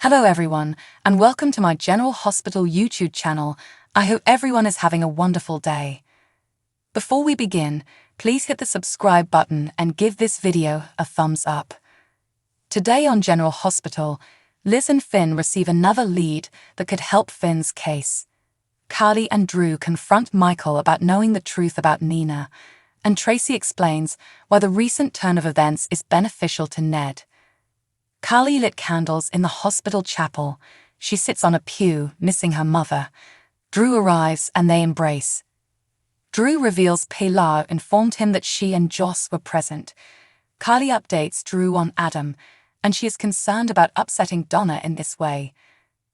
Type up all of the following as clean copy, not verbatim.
Hello everyone, and welcome to my General Hospital YouTube channel. I hope everyone is having a wonderful day. Before we begin, please hit the subscribe button and give this video a thumbs up. Today on General Hospital, Liz and Finn receive another lead that could help Finn's case. Carly and Drew confront Michael about knowing the truth about Nina, and Tracy explains why the recent turn of events is beneficial to Ned. Carly lit candles in the hospital chapel. She sits on a pew, missing her mother. Drew arrives and they embrace. Drew reveals Pilar informed him that she and Joss were present. Carly updates Drew on Adam, and she is concerned about upsetting Donna in this way.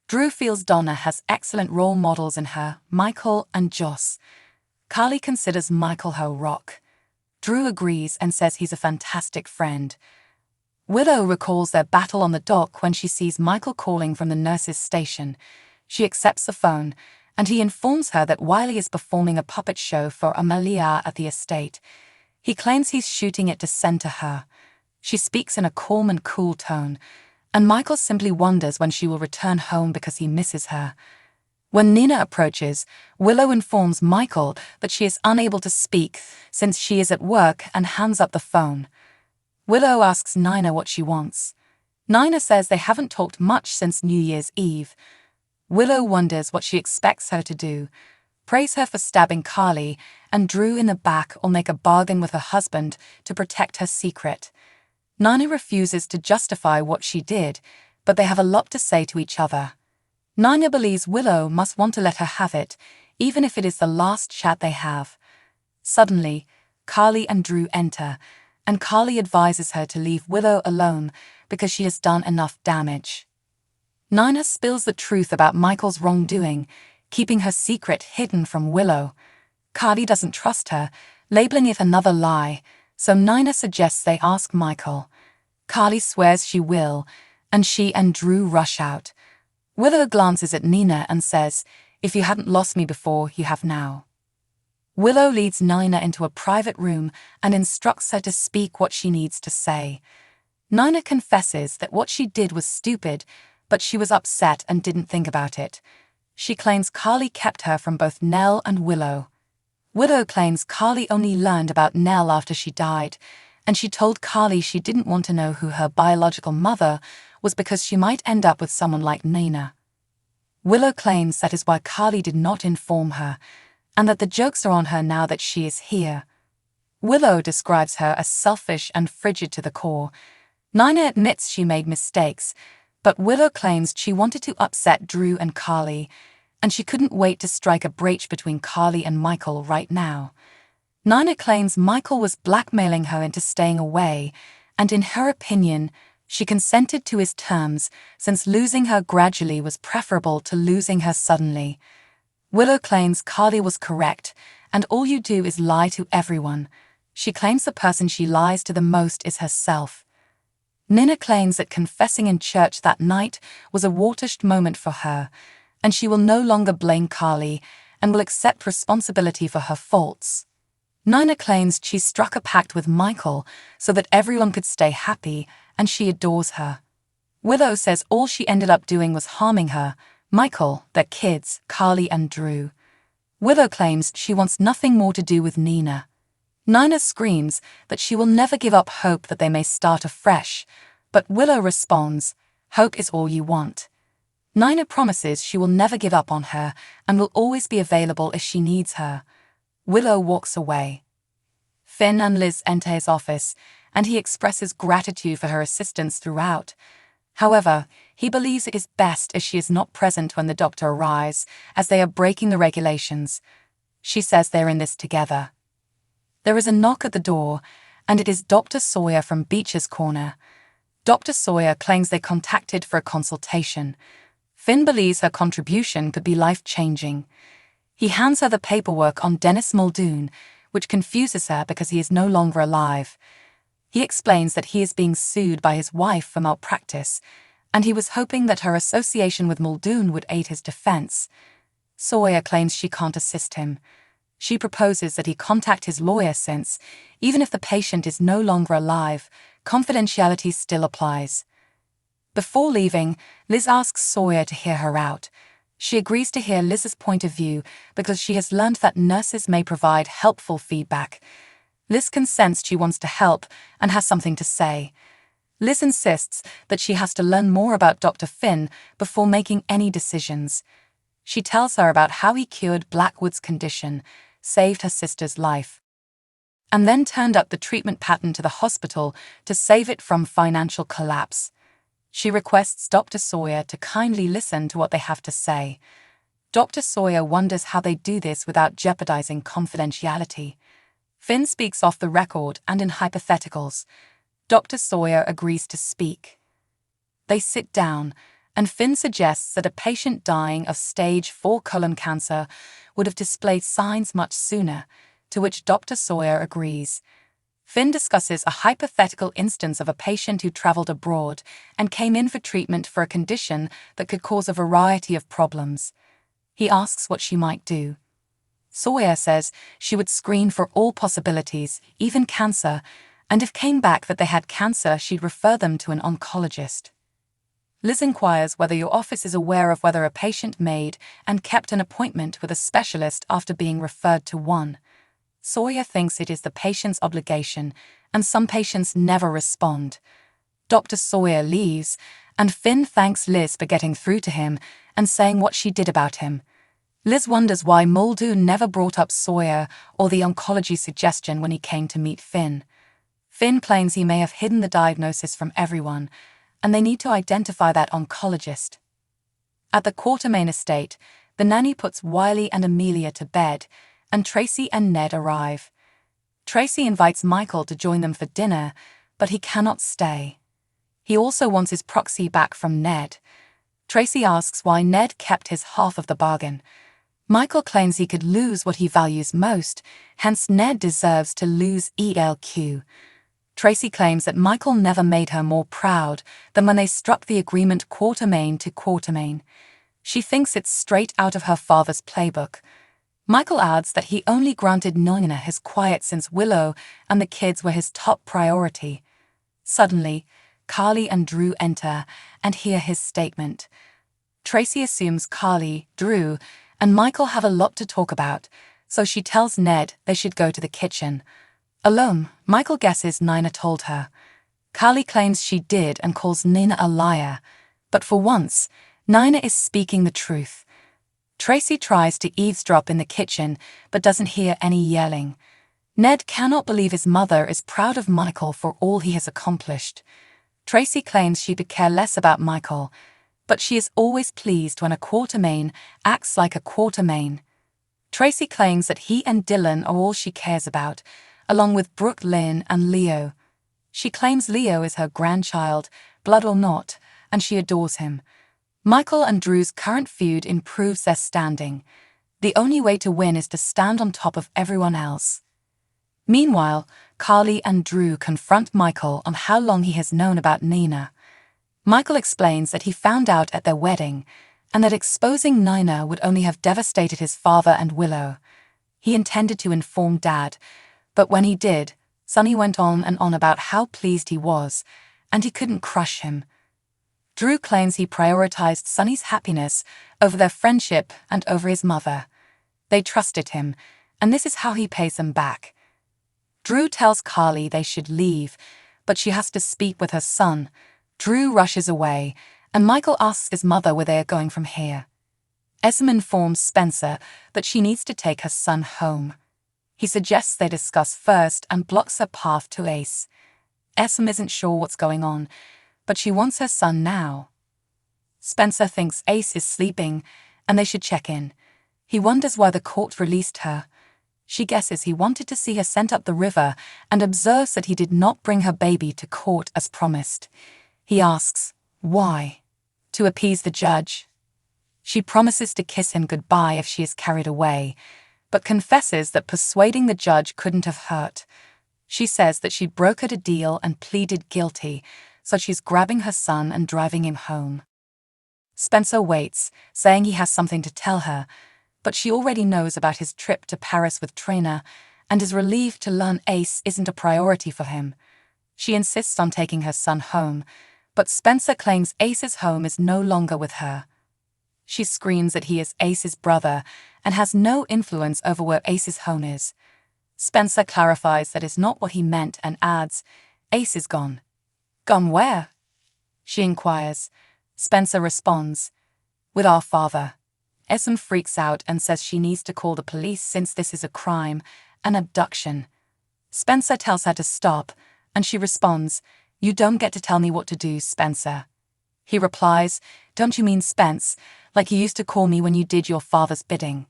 Drew feels Donna has excellent role models in her, Michael and Joss. Carly considers Michael her rock. Drew agrees and says he's a fantastic friend. Willow recalls their battle on the dock when she sees Michael calling from the nurse's station. She accepts the phone, and he informs her that Wiley is performing a puppet show for Amelia at the estate. He claims he's shooting it to send to her. She speaks in a calm and cool tone, and Michael simply wonders when she will return home because he misses her. When Nina approaches, Willow informs Michael that she is unable to speak since she is at work and hands up the phone. Willow asks Nina what she wants. Nina says they haven't talked much since New Year's Eve. Willow wonders what she expects her to do, praise her for stabbing Carly, and Drew in the back will make a bargain with her husband to protect her secret. Nina refuses to justify what she did, but they have a lot to say to each other. Nina believes Willow must want to let her have it, even if it is the last chat they have. Suddenly, Carly and Drew enter, and Carly advises her to leave Willow alone because she has done enough damage. Nina spills the truth about Michael's wrongdoing, keeping her secret hidden from Willow. Carly doesn't trust her, labeling it another lie, so Nina suggests they ask Michael. Carly swears she will, and she and Drew rush out. Willow glances at Nina and says, "If you hadn't lost me before, you have now." Willow leads Nina into a private room and instructs her to speak what she needs to say. Nina confesses that what she did was stupid, but she was upset and didn't think about it. She claims Carly kept her from both Nell and Willow. Willow claims Carly only learned about Nell after she died, and she told Carly she didn't want to know who her biological mother was because she might end up with someone like Nina. Willow claims that is why Carly did not inform her, and that the jokes are on her now that she is here. Willow describes her as selfish and frigid to the core. Nina admits she made mistakes, but Willow claims she wanted to upset Drew and Carly, and she couldn't wait to strike a breach between Carly and Michael right now. Nina claims Michael was blackmailing her into staying away, and in her opinion, she consented to his terms since losing her gradually was preferable to losing her suddenly. Willow claims Carly was correct, and all you do is lie to everyone. She claims the person she lies to the most is herself. Nina claims that confessing in church that night was a watershed moment for her, and she will no longer blame Carly and will accept responsibility for her faults. Nina claims she struck a pact with Michael so that everyone could stay happy, and she adores her. Willow says all she ended up doing was harming her, Michael, their kids, Carly and Drew. Willow claims she wants nothing more to do with Nina. Nina screams that she will never give up hope that they may start afresh, but Willow responds, "Hope is all you want." Nina promises she will never give up on her and will always be available if she needs her. Willow walks away. Finn and Liz enter his office, and he expresses gratitude for her assistance throughout. However, he believes it is best if she is not present when the doctor arrives, as they are breaking the regulations. She says they're in this together. There is a knock at the door, and it is Dr. Sawyer from Beech's Corner. Dr. Sawyer claims they contacted for a consultation. Finn believes her contribution could be life-changing. He hands her the paperwork on Dennis Muldoon, which confuses her because he is no longer alive. He explains that he is being sued by his wife for malpractice, and he was hoping that her association with Muldoon would aid his defense. Sawyer claims she can't assist him. She proposes that he contact his lawyer since, even if the patient is no longer alive, confidentiality still applies. Before leaving, Liz asks Sawyer to hear her out. She agrees to hear Liz's point of view because she has learned that nurses may provide helpful feedback. Liz consents she wants to help and has something to say. Liz insists that she has to learn more about Dr. Finn before making any decisions. She tells her about how he cured Blackwood's condition, saved her sister's life, and then turned up the treatment pattern to the hospital to save it from financial collapse. She requests Dr. Sawyer to kindly listen to what they have to say. Dr. Sawyer wonders how they do this without jeopardizing confidentiality. Finn speaks off the record and in hypotheticals. Dr. Sawyer agrees to speak. They sit down, and Finn suggests that a patient dying of stage 4 colon cancer would have displayed signs much sooner, to which Dr. Sawyer agrees. Finn discusses a hypothetical instance of a patient who traveled abroad and came in for treatment for a condition that could cause a variety of problems. He asks what she might do. Sawyer says she would screen for all possibilities, even cancer, and if came back that they had cancer, she'd refer them to an oncologist. Liz inquires whether your office is aware of whether a patient made and kept an appointment with a specialist after being referred to one. Sawyer thinks it is the patient's obligation, and some patients never respond. Dr. Sawyer leaves, and Finn thanks Liz for getting through to him and saying what she did about him. Liz wonders why Muldoon never brought up Sawyer or the oncology suggestion when he came to meet Finn. Finn claims he may have hidden the diagnosis from everyone, and they need to identify that oncologist. At the Quartermain estate, the nanny puts Wiley and Amelia to bed, and Tracy and Ned arrive. Tracy invites Michael to join them for dinner, but he cannot stay. He also wants his proxy back from Ned. Tracy asks why Ned kept his half of the bargain. Michael claims he could lose what he values most, hence Ned deserves to lose ELQ. Tracy claims that Michael never made her more proud than when they struck the agreement Quartermain to Quartermain. She thinks it's straight out of her father's playbook. Michael adds that he only granted Nina his quiet since Willow and the kids were his top priority. Suddenly, Carly and Drew enter and hear his statement. Tracy assumes Carly, Drew, and Michael have a lot to talk about, so she tells Ned they should go to the kitchen. Alone, Michael guesses Nina told her. Carly claims she did and calls Nina a liar. But for once, Nina is speaking the truth. Tracy tries to eavesdrop in the kitchen, but doesn't hear any yelling. Ned cannot believe his mother is proud of Michael for all he has accomplished. Tracy claims she could care less about Michael, but she is always pleased when a Quartermain acts like a Quartermain. Tracy claims that he and Dylan are all she cares about, along with Brooke, Lynn, and Leo. She claims Leo is her grandchild, blood or not, and she adores him. Michael and Drew's current feud improves their standing. The only way to win is to stand on top of everyone else. Meanwhile, Carly and Drew confront Michael on how long he has known about Nina. Michael explains that he found out at their wedding, and that exposing Nina would only have devastated his father and Willow. He intended to inform Dad, but when he did, Sonny went on and on about how pleased he was, and he couldn't crush him. Drew claims he prioritized Sonny's happiness over their friendship and over his mother. They trusted him, and this is how he pays them back. Drew tells Carly they should leave, but she has to speak with her son. Drew rushes away, and Michael asks his mother where they are going from here. Esme informs Spencer that she needs to take her son home. He suggests they discuss first and blocks her path to Ace. Esme isn't sure what's going on, but she wants her son now. Spencer thinks Ace is sleeping, and they should check in. He wonders why the court released her. She guesses he wanted to see her sent up the river and observes that he did not bring her baby to court as promised. He asks, why? To appease the judge. She promises to kiss him goodbye if she is carried away, but confesses that persuading the judge couldn't have hurt. She says that she brokered a deal and pleaded guilty, so she's grabbing her son and driving him home. Spencer waits, saying he has something to tell her, but she already knows about his trip to Paris with Trainer and is relieved to learn Ace isn't a priority for him. She insists on taking her son home, But Spencer claims Ace's home is no longer with her. She screams that he is Ace's brother and has no influence over where Ace's home is. Spencer clarifies that is not what he meant and adds, Ace is gone. Gone where? She inquires. Spencer responds, with our father. Esme freaks out and says she needs to call the police since this is a crime, an abduction. Spencer tells her to stop, and she responds, you don't get to tell me what to do, Spencer. He replies, don't you mean Spence, like you used to call me when you did your father's bidding?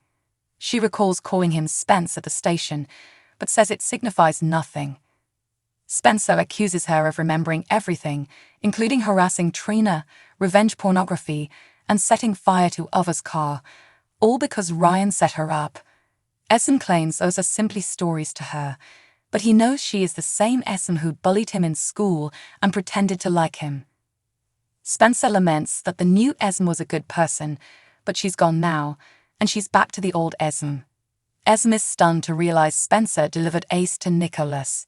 She recalls calling him Spence at the station, but says it signifies nothing. Spencer accuses her of remembering everything, including harassing Trina, revenge pornography, and setting fire to Ova's car, all because Ryan set her up. Esme claims those are simply stories to her, but he knows she is the same Esme who bullied him in school and pretended to like him. Spencer laments that the new Esme was a good person, but she's gone now, and she's back to the old Esme. Esme is stunned to realize Spencer delivered Ace to Nicholas.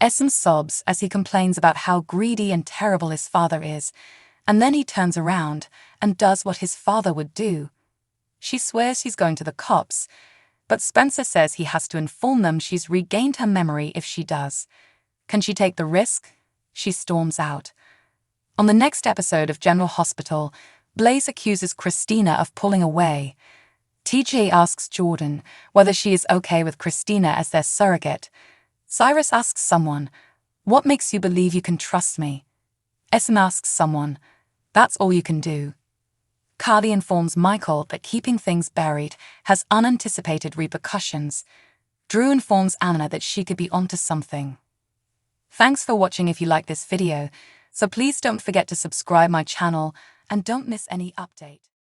Esme sobs as he complains about how greedy and terrible his father is, and then he turns around and does what his father would do. She swears she's going to the cops, but Spencer says he has to inform them she's regained her memory if she does. Can she take the risk? She storms out. On the next episode of General Hospital, Blaze accuses Christina of pulling away. TJ asks Jordan whether she is okay with Christina as their surrogate. Cyrus asks someone, what makes you believe you can trust me? Esme asks someone, that's all you can do. Carly informs Michael that keeping things buried has unanticipated repercussions. Drew informs Anna that she could be onto something. Thanks for watching. If you like this video, so please don't forget to subscribe my channel and don't miss any update.